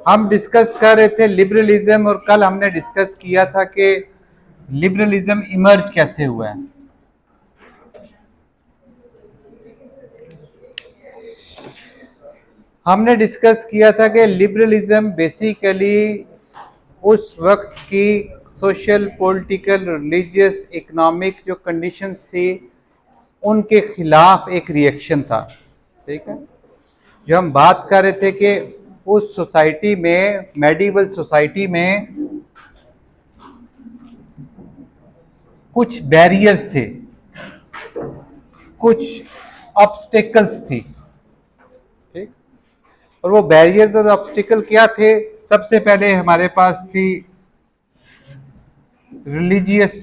हम डिस्कस कर रहे थे लिबरलिज्म, और कल हमने डिस्कस किया था कि लिबरलिज्म इमर्ज कैसे हुआ है। हमने डिस्कस किया था कि लिबरलिज्म बेसिकली उस वक्त की सोशल, पॉलिटिकल, रिलीजियस, इकोनॉमिक जो कंडीशंस थी उनके खिलाफ एक रिएक्शन था। ठीक है, जो हम बात कर रहे थे कि उस सोसाइटी में, मेडिवल सोसाइटी में कुछ बैरियर्स थे, कुछ ऑब्स्टेकल्स थी। ठीक, और वो बैरियर्स और ऑब्स्टिकल क्या थे? सबसे पहले हमारे पास थी रिलीजियस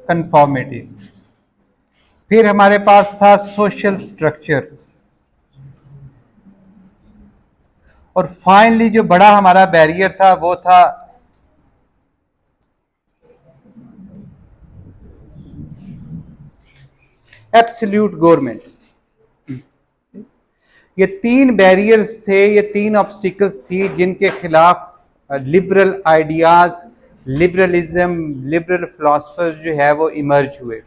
कंफॉर्मिटी, फिर हमारे पास था सोशल स्ट्रक्चर, और फाइनली जो बड़ा हमारा बैरियर था वो था एब्सोल्यूट गवर्नमेंट। ये तीन बैरियर्स थे, ये तीन ऑब्स्टिकल्स थी जिनके खिलाफ liberal ideas, liberalism, liberal philosophers जो है वो इमर्ज हुए,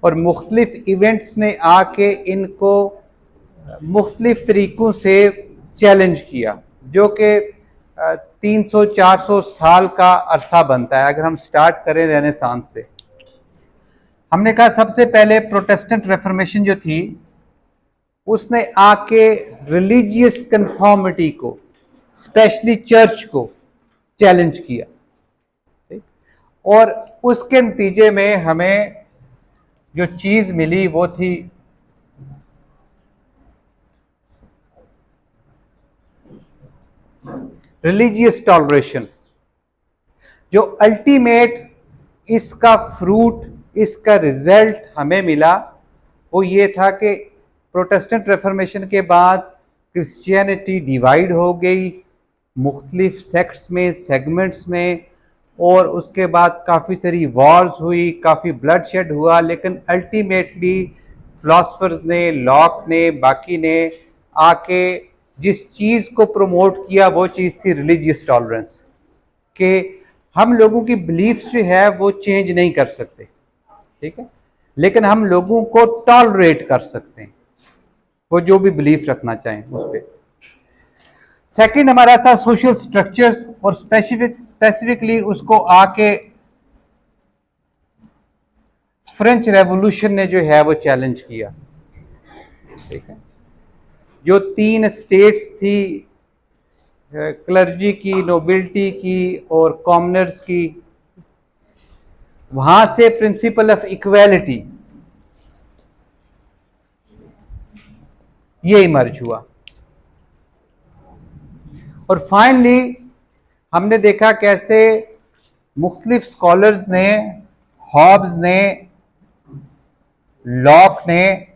और मुख्तलिफ इवेंट्स ने आके इनको मुख्तलिफ तरीक़ों से चैलेंज किया, जो कि 300-400 साल का अरसा बनता है। अगर हम स्टार्ट करें रेनेसांस से, हमने कहा सबसे पहले प्रोटेस्टेंट रेफॉर्मेशन जो थी उसने आके रिलीजियस कंफॉर्मिटी को, स्पेशली चर्च को चैलेंज किया, और उसके नतीजे में हमें जो चीज मिली वो थी रिलीजियस टॉलरेशन। जो अल्टीमेट इसका फ्रूट, इसका रिजल्ट हमें मिला वो ये था कि प्रोटेस्टेंट रेफॉर्मेशन के बाद क्रिश्चियनिटी डिवाइड हो गई मुख्तलिफ सेक्ट्स में, सेगमेंट्स में, और उसके बाद काफ़ी सारी वॉर्स हुई, काफ़ी ब्लड शेड हुआ, लेकिन अल्टीमेटली फिलोसफर्स ने, लॉक ने, बाकी ने आके जिस चीज़ को प्रमोट किया वो चीज़ थी रिलीजियस टॉलरेंस, कि हम लोगों की बिलीफ्स जो है वो चेंज नहीं कर सकते, ठीक है, लेकिन हम लोगों को टॉलरेट कर सकते हैं, वो जो भी बिलीफ रखना चाहें उस पर। सेकंड हमारा था सोशल स्ट्रक्चर्स, और स्पेसिफिकली उसको आके फ्रेंच रेवोल्यूशन ने जो है वो चैलेंज किया। ठीक है, जो तीन स्टेट्स थी, क्लर्जी की, नोबिलिटी की और कॉमनर्स की, वहां से प्रिंसिपल ऑफ इक्वालिटी ये इमर्ज हुआ, और फाइनली हमने देखा कैसे मुख्तलिफ स्कॉलर्स ने, हॉब्स ने, लॉक ने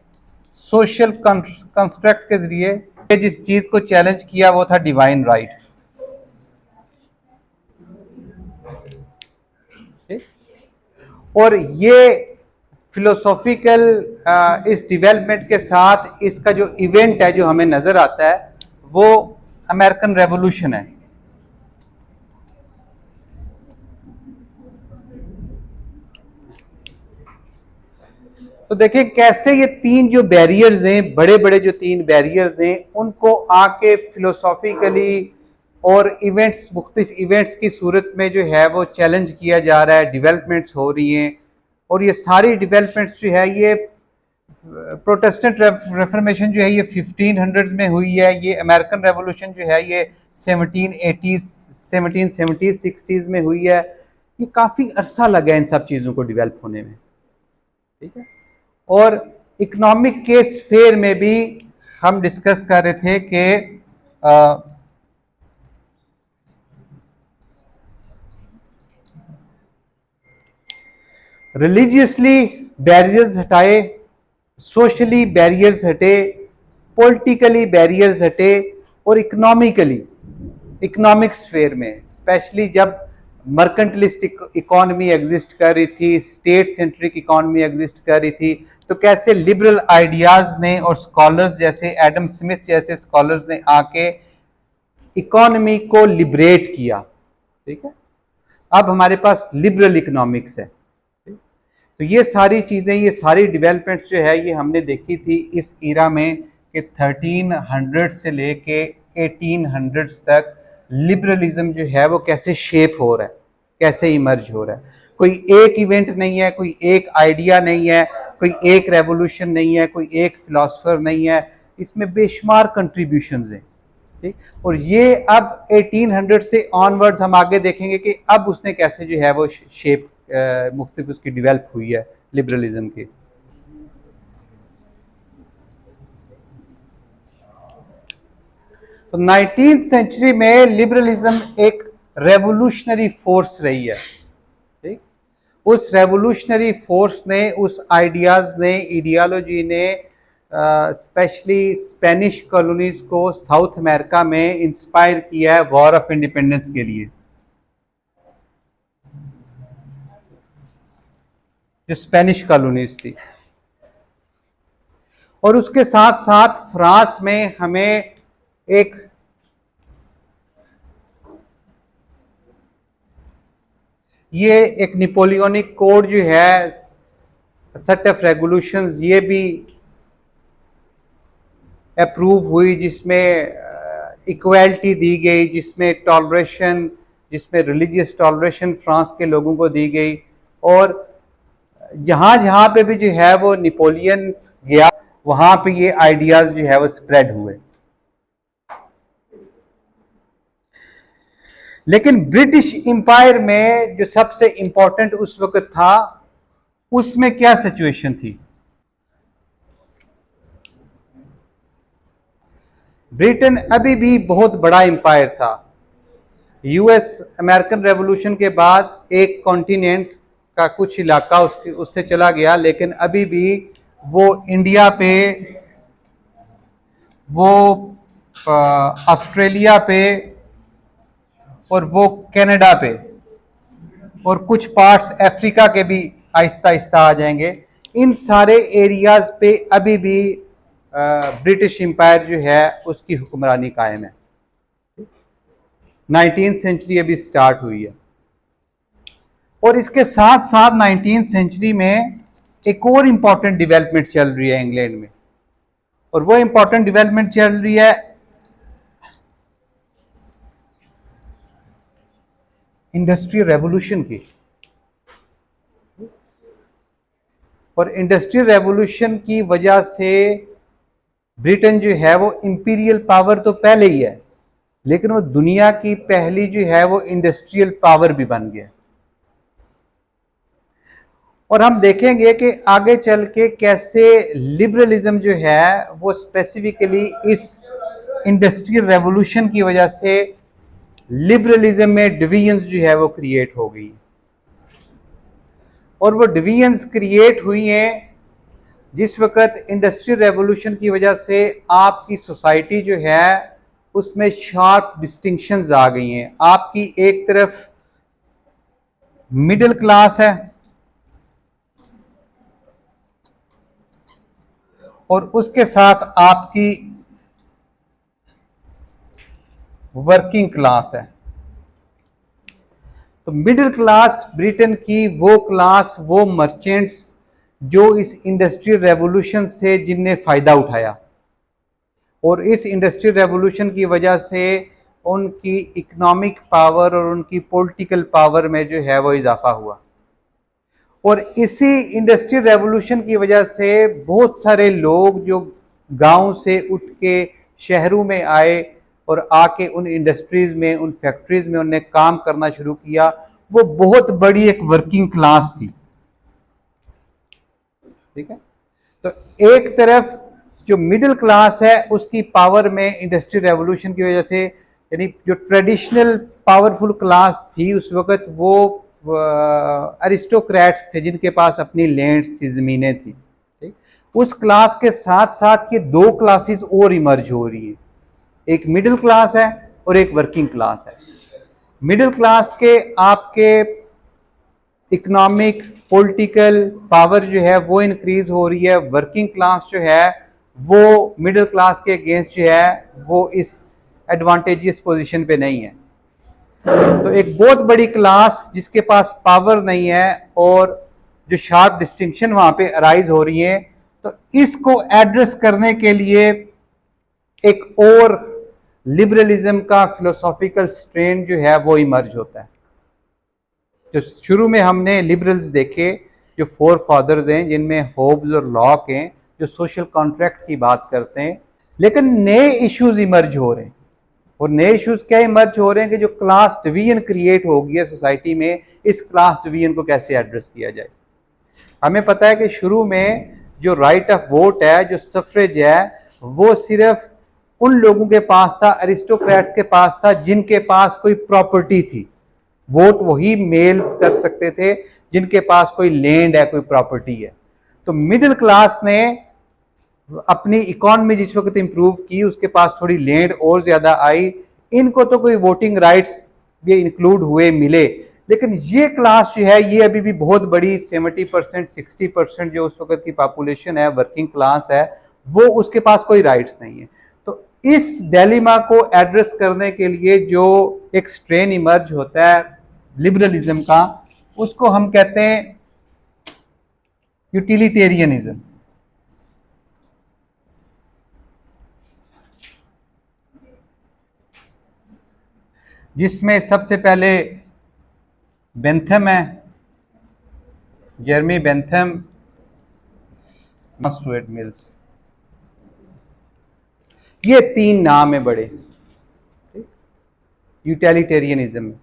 सोशल कंस्ट्रक्ट के जरिए जिस चीज को चैलेंज किया वो था डिवाइन राइट। और ये फिलोसॉफिकल इस डेवलपमेंट के साथ इसका जो इवेंट है जो हमें नजर आता है वो अमेरिकन रेवोल्यूशन है। तो देखिए कैसे ये तीन जो बैरियर्स हैं, बड़े बड़े जो तीन बैरियर्स हैं, उनको आके फिलोसॉफिकली और इवेंट्स, मुख्तलिफ इवेंट्स की सूरत में जो है वो चैलेंज किया जा रहा है, डेवलपमेंट्स हो रही हैं, और ये सारी डेवलपमेंट्स जो है ये प्रोटेस्टेंट रेफॉर्मेशन जो है ये 1500 में हुई है, ये अमेरिकन रेवोल्यूशन जो है ये 1770s 60s में हुई है। ये काफ़ी अरसा लगा इन सब चीज़ों को डेवलप होने में, ठीक है। और इकोनॉमिक के स्फेयर में भी हम डिस्कस कर रहे थे कि रिलीजियसली बैरियर्स हटाए, सोशली बैरियर्स हटे, पॉलिटिकली बैरियर्स हटे, और इकोनॉमिकली, इकोनॉमिक स्फेयर में स्पेशली जब मर्केंटलिस्टिक इकोनॉमी एग्जिस्ट कर रही थी, स्टेट सेंट्रिक इकोनॉमी एग्जिस्ट कर रही थी, तो कैसे लिबरल आइडियाज ने और स्कॉलर्स जैसे एडम स्मिथ जैसे स्कॉलर्स ने आके इकोनॉमी को लिबरेट किया। ठीक है, अब हमारे पास लिबरल इकोनॉमिक्स है। तो ये सारी चीजें, ये सारी डेवलपमेंट्स जो है ये हमने देखी थी इस ईरा में कि 1300 से लेके 1800 तक लिबरलिज्म जो है वो कैसे शेप हो रहा है, कैसे इमर्ज हो रहा है। कोई एक इवेंट नहीं है, कोई एक आइडिया नहीं है, कोई एक रेवोल्यूशन नहीं है, कोई एक फिलोसफर नहीं है, इसमें बेशुमार कंट्रीब्यूशंस हैं। ठीक, और ये अब 1800 से ऑनवर्ड्स हम आगे देखेंगे कि अब उसने कैसे जो है वो शेप मुख्तलिफ उसकी डेवलप हुई है लिबरलिज्म की। तो 19th सेंचुरी में लिबरलिज्म एक रेवोल्यूशनरी फोर्स रही है। ठीक, उस रेवोल्यूशनरी फोर्स ने, उस आइडियाज ने, आइडियोलॉजी ने स्पेशली स्पेनिश कॉलोनीज को साउथ अमेरिका में इंस्पायर किया है वॉर ऑफ इंडिपेंडेंस के लिए। जो स्पेनिश कॉलोनीज थी, और उसके साथ साथ फ्रांस में हमें एक नेपोलियनिक कोड जो है, सेट ऑफ रेगुलेशंस, ये भी अप्रूव हुई, जिसमें इक्वालिटी दी गई, जिसमें टॉलरेशन, जिसमें रिलीजियस टॉलरेशन फ्रांस के लोगों को दी गई। और जहां जहां पे भी जो है वो नेपोलियन गया, वहां पे ये आइडियाज जो है वो स्प्रेड हुए। लेकिन ब्रिटिश एम्पायर में जो सबसे इंपॉर्टेंट उस वक्त था, उसमें क्या सिचुएशन थी? ब्रिटेन अभी भी बहुत बड़ा एम्पायर था। यूएस अमेरिकन रेवोल्यूशन के बाद एक कॉन्टिनेंट का कुछ इलाका उससे चला गया, लेकिन अभी भी वो इंडिया पे, वो ऑस्ट्रेलिया पे, और वो कनाडा पे, और कुछ पार्ट्स अफ्रीका के भी आहिस्ता आहिस्ता आ जाएंगे। इन सारे एरियाज पे अभी भी ब्रिटिश एम्पायर जो है उसकी हुक्मरानी कायम है। 19th सेंचुरी अभी स्टार्ट हुई है, और इसके साथ साथ 19th सेंचुरी में एक और इंपॉर्टेंट डेवलपमेंट चल रही है इंग्लैंड में, और वो इंपॉर्टेंट डेवलपमेंट चल रही है इंडस्ट्रियल रेवोल्यूशन की। और इंडस्ट्रियल रेवोल्यूशन की वजह से ब्रिटेन जो है वो इंपीरियल पावर तो पहले ही है, लेकिन वो दुनिया की पहली जो है वो इंडस्ट्रियल पावर भी बन गया। और हम देखेंगे कि आगे चल के कैसे लिबरलिज्म जो है वो स्पेसिफिकली इस इंडस्ट्रियल रेवोल्यूशन की वजह से लिबरलिज्म में डिवीजन्स जो है वो क्रिएट हो गई, और वो डिवीजन्स क्रिएट हुई हैं जिस वक्त इंडस्ट्रियल रेवोल्यूशन की वजह से आपकी सोसाइटी जो है उसमें शार्प डिस्टिंक्शंस आ गई हैं। आपकी एक तरफ मिडिल क्लास है, और उसके साथ आपकी वर्किंग क्लास है। तो मिडिल क्लास ब्रिटेन की वो क्लास, वो मर्चेंट्स जो इस इंडस्ट्रियल रेवोल्यूशन से जिनने फायदा उठाया, और इस इंडस्ट्रियल रेवोल्यूशन की वजह से उनकी इकोनॉमिक पावर और उनकी पॉलिटिकल पावर में जो है वो इजाफा हुआ। और इसी इंडस्ट्रियल रेवोल्यूशन की वजह से बहुत सारे लोग जो गांव से उठ के शहरों में आए और आके उन इंडस्ट्रीज में, उन फैक्ट्रीज में उन्होंने काम करना शुरू किया, वो बहुत बड़ी एक वर्किंग क्लास थी। ठीक है, तो एक तरफ जो मिडिल क्लास है उसकी पावर में इंडस्ट्रियल रेवोल्यूशन की वजह से, यानी जो ट्रेडिशनल पावरफुल क्लास थी उस वक्त, वो अरिस्टोक्रेट्स थे जिनके पास अपनी लैंड्स थी, ज़मीनें थी। ठीक, उस क्लास के साथ साथ ये दो क्लासेस और इमर्ज हो रही है, एक मिडिल क्लास है और एक वर्किंग क्लास है। मिडिल क्लास के आपके इकोनॉमिक पॉलिटिकल पावर जो है वो इंक्रीज हो रही है, वर्किंग क्लास जो है वो मिडिल क्लास के अगेंस्ट जो है वो इस एडवांटेजियस पोजीशन पे नहीं है। तो एक बहुत बड़ी क्लास जिसके पास पावर नहीं है और जो शार्प डिस्टिंक्शन वहां पे अराइज हो रही है, तो इसको एड्रेस करने के लिए एक और लिबरलिज्म का फिलोसॉफिकल स्ट्रेन जो है वो इमर्ज होता है। जो शुरू में हमने लिबरल्स देखे जो फोर फादर्स हैं, जिनमें होब्स और लॉक हैं, जो सोशल कॉन्ट्रैक्ट की बात करते हैं, लेकिन नए इश्यूज इमर्ज हो रहे हैं। और नए इश्यूज क्या इमर्ज हो रहे हैं कि जो क्लास डिवीजन क्रिएट हो गई है सोसाइटी में, इस क्लास डिवीजन को कैसे एड्रेस किया जाए। हमें पता है कि शुरू में जो राइट ऑफ वोट है, जो सफरेज है, वो सिर्फ उन लोगों के पास था, अरिस्टोक्रेट्स के पास था, जिनके पास कोई प्रॉपर्टी थी। वोट वही मेल्स कर सकते थे जिनके पास कोई लैंड है, कोई प्रॉपर्टी है। तो मिडिल क्लास ने अपनी इकोनॉमी जिस वक्त इंप्रूव की, उसके पास थोड़ी लैंड और ज्यादा आई, इनको तो कोई वोटिंग राइट्स ये इंक्लूड हुए मिले, लेकिन ये क्लास जो है ये अभी भी बहुत बड़ी 70% 60% जो उस वक्त की पॉपुलेशन है, वर्किंग क्लास है, वो उसके पास कोई राइट्स नहीं है। तो इस डिलेमा को एड्रेस करने के लिए जो एक स्ट्रेन इमर्ज होता है लिबरलिज्म का, उसको हम कहते हैं यूटिलिटेरियनिज्म। जिसमें सबसे पहले बेंथम है, जेरमी बेंथम, स्टुअर्ट मिल्स, ये तीन नाम है बड़े यूटिलिटेरियनिज्म।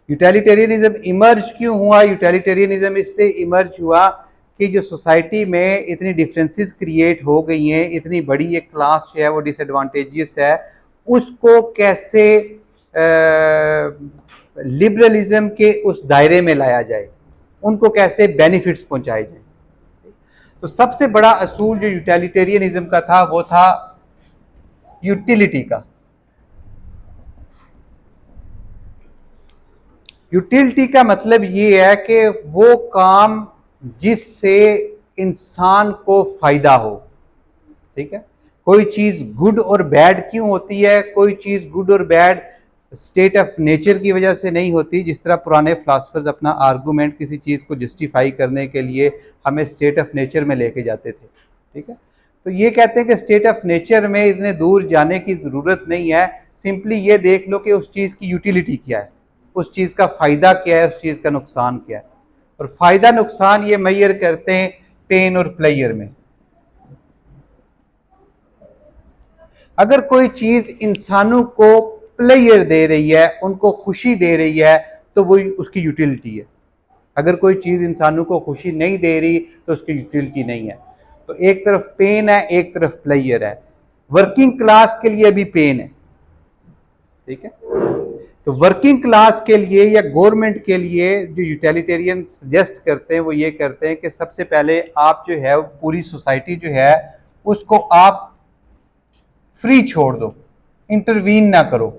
यूटिलिटेरियनिज्म इमर्ज क्यों हुआ? यूटिलिटेरियनिज्म इसलिए इमर्ज हुआ कि जो सोसाइटी में इतनी डिफरेंसेस क्रिएट हो गई हैं, इतनी बड़ी एक क्लास जो है वो डिसएडवांटेजियस है, उसको कैसे लिबरलिज्म के उस दायरे में लाया जाए, उनको कैसे बेनिफिट्स पहुंचाए जाए। तो सबसे बड़ा असूल जो यूटिलिटेरियनिज्म का था वो था यूटिलिटी का। यूटिलिटी का मतलब ये है कि वो काम जिससे इंसान को फायदा हो। ठीक है, कोई चीज गुड और बैड क्यों होती है? कोई चीज गुड और बैड स्टेट ऑफ नेचर की वजह से नहीं होती। जिस तरह पुराने फिलोसफर्स अपना आर्गूमेंट किसी चीज को जस्टिफाई करने के लिए हमें स्टेट ऑफ नेचर में लेके जाते थे। ठीक है, तो ये कहते हैं कि स्टेट ऑफ नेचर में इतने दूर जाने की जरूरत नहीं है, सिंपली ये देख लो कि उस चीज की यूटिलिटी क्या है, उस चीज का फायदा क्या है, उस चीज का नुकसान क्या है। और फायदा नुकसान ये मेजर करते हैं पेन और प्लेयर में। अगर कोई चीज इंसानों को प्लेयर दे रही है, उनको खुशी दे रही है, तो वो उसकी यूटिलिटी है। अगर कोई चीज इंसानों को खुशी नहीं दे रही तो उसकी यूटिलिटी नहीं है। तो एक तरफ पेन है, एक तरफ प्लेयर है। वर्किंग क्लास के लिए भी पेन है। ठीक है, तो वर्किंग क्लास के लिए या गवर्नमेंट के लिए जो यूटिलिटेरियन सजेस्ट करते हैं वो ये करते हैं कि सबसे पहले आप जो है पूरी सोसाइटी जो है उसको आप फ्री छोड़ दो, इंटरवीन ना करो।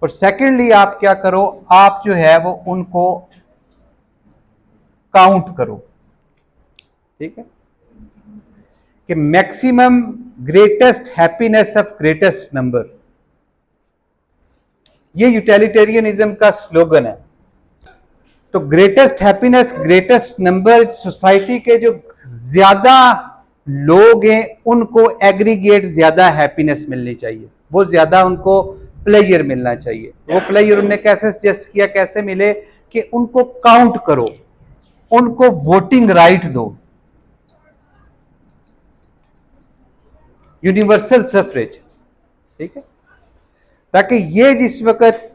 और सेकेंडली आप क्या करो, आप जो है वो उनको काउंट करो। ठीक है, कि maximum greatest happiness of greatest number, ये यूटिलिटेरियनिज्म का स्लोगन है। तो greatest happiness greatest number, society के जो ज्यादा लोग हैं उनको एग्रीगेट ज्यादा हैप्पीनेस मिलनी चाहिए, वो ज्यादा उनको प्लेजर मिलना चाहिए। वो प्लेजर उन्होंने कैसे सजेस्ट किया, कैसे मिले? कि उनको काउंट करो, उनको वोटिंग राइट दो, यूनिवर्सल सफरेज। ठीक है, ताकि ये जिस वक्त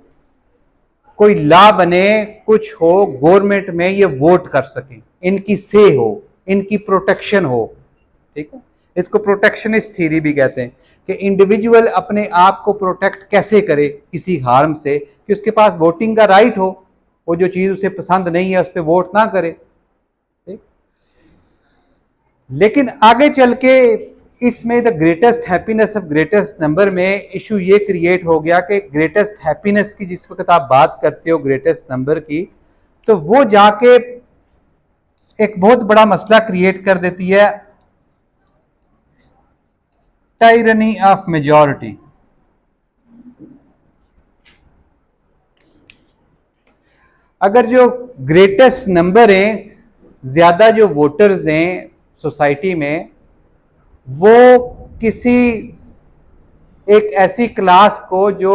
कोई लॉ बने, कुछ हो गवर्नमेंट में, ये वोट कर सकें, इनकी से हो, इनकी प्रोटेक्शन हो। ठीक है, इसको प्रोटेक्शनिस्ट थ्योरी भी कहते हैं कि इंडिविजुअल अपने आप को प्रोटेक्ट कैसे करे किसी हार्म से, कि उसके पास वोटिंग का राइट हो, वो जो चीज उसे पसंद नहीं है उस पर वोट ना करे। ठीक, लेकिन आगे चल के इसमें the greatest happiness of greatest number में इशू ये क्रिएट हो गया कि ग्रेटेस्ट हैप्पीनेस की जिस वक्त आप बात करते हो ग्रेटेस्ट नंबर की, तो वो जाके एक बहुत बड़ा मसला क्रिएट कर देती है, टायरनी ऑफ मेजॉरिटी। अगर जो ग्रेटेस्ट नंबर हैं, ज्यादा जो वोटर्स हैं सोसाइटी में, वो किसी एक ऐसी क्लास को जो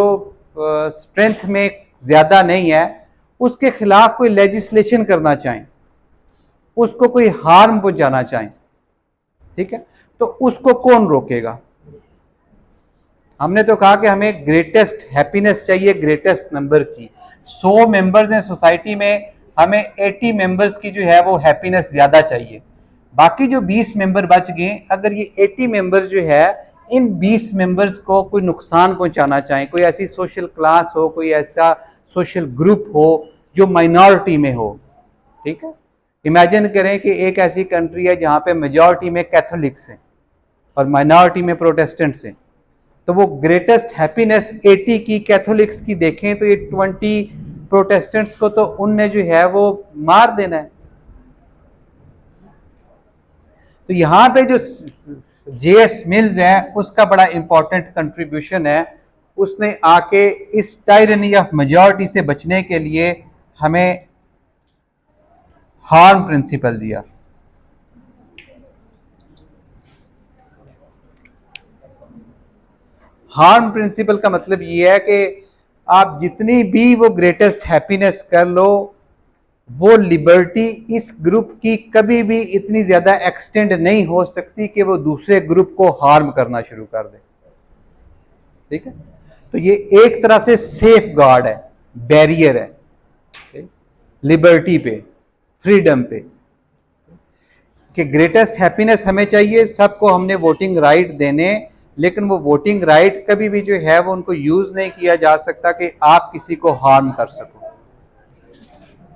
स्ट्रेंथ में ज्यादा नहीं है, उसके खिलाफ कोई लेजिस्लेशन करना चाहें, उसको कोई हार्म पहुंचाना चाहें, ठीक है, तो उसको कौन रोकेगा? हमने तो कहा कि हमें ग्रेटेस्ट हैप्पीनेस चाहिए ग्रेटेस्ट नंबर की। 100 मेंबर्स हैं सोसाइटी में, हमें 80 मेंबर्स की जो है वो हैप्पीनेस ज्यादा चाहिए। बाकी जो 20 मेंबर बच गए, अगर ये 80 मेंबर्स जो है इन 20 मेंबर्स को कोई नुकसान पहुंचाना चाहें, कोई ऐसी सोशल क्लास हो, कोई ऐसा सोशल ग्रुप हो जो माइनॉरिटी में हो, ठीक है, इमेजिन करें कि एक ऐसी कंट्री है जहां पे मेजॉरिटी में कैथोलिक्स हैं और माइनॉरिटी में प्रोटेस्टेंट्स हैं, तो वो ग्रेटेस्ट हैप्पीनेस 80 की कैथोलिक्स की देखें तो ये 20 प्रोटेस्टेंट्स को तो उनने जो है वो मार देना है। तो यहां पे जो जेएस मिल्स है उसका बड़ा इंपॉर्टेंट कंट्रीब्यूशन है, उसने आके इस टायरनी ऑफ मेजॉरिटी से बचने के लिए हमें हार्म प्रिंसिपल दिया। हार्म प्रिंसिपल का मतलब ये है कि आप जितनी भी वो ग्रेटेस्ट हैप्पीनेस कर लो, वो लिबर्टी इस ग्रुप की कभी भी इतनी ज्यादा एक्सटेंड नहीं हो सकती कि वो दूसरे ग्रुप को हार्म करना शुरू कर दे, ठीक है। तो ये एक तरह से सेफ गार्ड है, बैरियर है लिबर्टी पे, फ्रीडम पे, कि ग्रेटेस्ट हैप्पीनेस हमें चाहिए, सबको हमने वोटिंग राइट देने, लेकिन वो वोटिंग राइट कभी भी जो है वो उनको यूज नहीं किया जा सकता कि आप किसी को हार्म कर सको।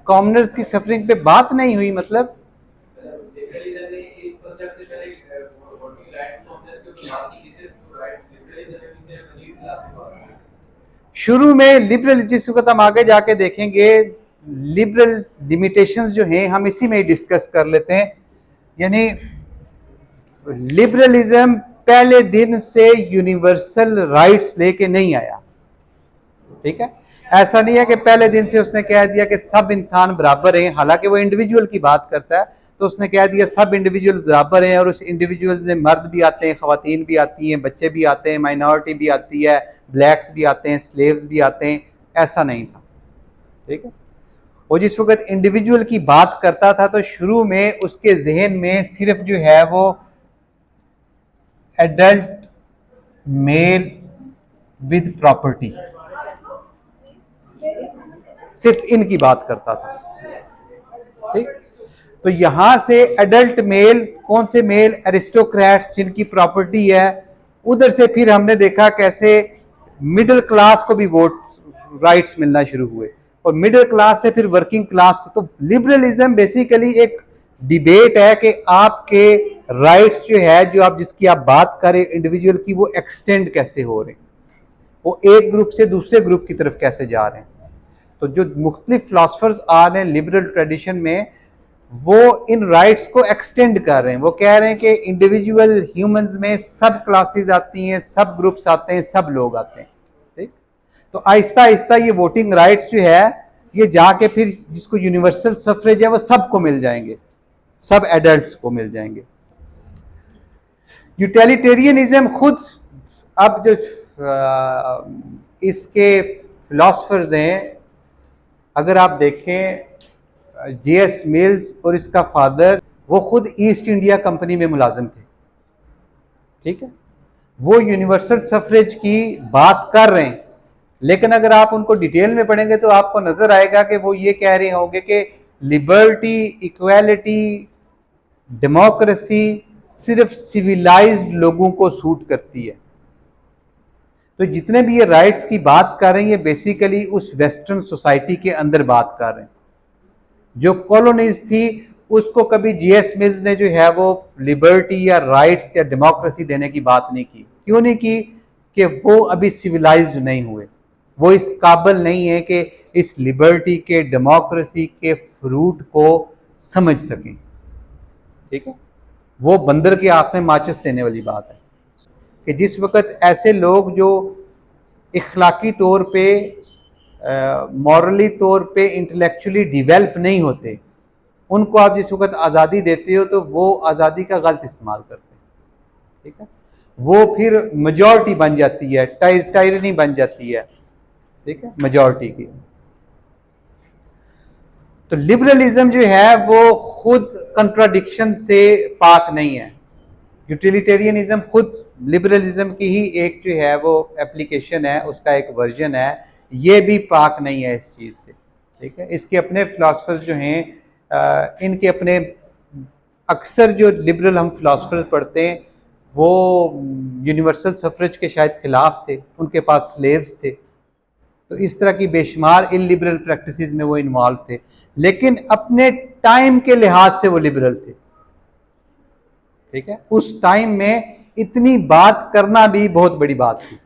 कॉमनर्स की सफरिंग पे बात नहीं हुई, मतलब शुरू में लिबरल, जिस वक्त हम आगे जाके देखेंगे लिबरल लिमिटेशंस जो हैं हम इसी में ही डिस्कस कर लेते हैं। यानी लिबरलिज्म पहले दिन से यूनिवर्सल राइट्स लेके नहीं आया, ठीक है। ऐसा नहीं है कि पहले दिन से उसने कह दिया कि सब इंसान बराबर हैं, हालांकि वो इंडिविजुअल की बात करता है, तो उसने कह दिया सब इंडिविजुअल बराबर हैं और उस इंडिविजुअल में मर्द भी आते हैं, खवातीन भी आती हैं, बच्चे भी आते हैं, माइनॉरिटी भी आती है, ब्लैक्स भी आते हैं, स्लेव्स भी आते हैं, ऐसा नहीं था, ठीक है। वो जिस वक्त इंडिविजुअल की बात करता था तो शुरू में उसके जहन में सिर्फ जो है वो एडल्ट मेल विद प्रॉपर्टी, सिर्फ इनकी बात करता था, ठीक। तो यहां से एडल्ट मेल, कौन से मेल? एरिस्टोक्रेट्स जिनकी प्रॉपर्टी है। उधर से फिर हमने देखा कैसे मिडिल क्लास को भी वोट राइट्स मिलना शुरू हुए और मिडिल क्लास से फिर वर्किंग क्लास को। तो लिबरलिज्म बेसिकली एक डिबेट है कि आपके राइट्स जो है, जो आप जिसकी आप बात करें इंडिविजुअल की, वो एक्सटेंड कैसे हो रहे हैं, वो एक ग्रुप से दूसरे ग्रुप की तरफ कैसे जा रहे हैं। तो जो मुख्तलिफ फिलोसफर्स आ रहे हैं लिबरल ट्रेडिशन में, वो इन राइट्स को एक्सटेंड कर रहे हैं। वो कह रहे हैं कि इंडिविजुअल ह्यूमंस में सब क्लासेस आती हैं, सब ग्रुप्स आते हैं, सब लोग आते हैं, ठीक। तो आहिस्ता आहिस्ता ये वोटिंग राइट्स जो है ये जाके फिर जिसको यूनिवर्सल सफरेज है वो सबको मिल जाएंगे, सब एडल्ट्स को मिल जाएंगे। यूटिलिटेरियनिज्म खुद, अब जो इसके फिलोसफर्स हैं, अगर आप देखें जेएस मिल्स और इसका फादर, वो खुद ईस्ट इंडिया कंपनी में मुलाजिम थे, ठीक है। वो यूनिवर्सल सफरेज की बात कर रहे हैं, लेकिन अगर आप उनको डिटेल में पढ़ेंगे तो आपको नजर आएगा कि वो ये कह रहे होंगे कि लिबर्टी, इक्वालिटी, डेमोक्रेसी सिर्फ सिविलाइज्ड लोगों को सूट करती है। तो जितने भी ये राइट्स की बात कर रहे हैं ये बेसिकली उस वेस्टर्न सोसाइटी के अंदर बात कर रहे हैं। जो कॉलोनीज थी उसको कभी जीएस मिल्स ने जो है वो लिबर्टी या राइट्स या डेमोक्रेसी देने की बात नहीं की। क्यों नहीं की? कि वो अभी सिविलाइज्ड नहीं हुए, वो इस काबिल नहीं है कि इस लिबर्टी के, डेमोक्रेसी के फ्रूट को समझ सकें। ठीक है, वो बंदर की आंख में माचिस देने वाली बात है कि जिस वक्त ऐसे लोग जो इखलाकी तौर पे, मॉरली तौर पे, इंटेलेक्चुअली डिवेल्प नहीं होते, उनको आप जिस वक्त आज़ादी देते हो तो वो आज़ादी का गलत इस्तेमाल करते हैं। ठीक है, वो फिर मेजॉरिटी बन जाती है, टायरनी बन जाती है। ठीक है, मेजॉरिटी की। तो लिबरलिज्म जो है वो खुद कंट्राडिक्शन से पाक नहीं है। यूटिलिटेरियनिज्म खुद लिबरलिज्म की ही एक जो है वो एप्लीकेशन है, उसका एक वर्जन है। ये भी पाक नहीं है इस चीज़ से। ठीक है, इसके अपने फिलासफर्स जो हैं, इनके अपने, अक्सर जो लिबरल हम फिलासफर्स पढ़ते हैं वो यूनिवर्सल सफरेज के शायद खिलाफ थे, उनके पास स्लेव्स थे। तो इस तरह की बेशुमार इलिबरल प्रैक्टिसेस में वो इन्वॉल्व थे, लेकिन अपने टाइम के लिहाज से वो लिबरल थे। ठीक है, उस टाइम में इतनी बात करना भी बहुत बड़ी बात थी।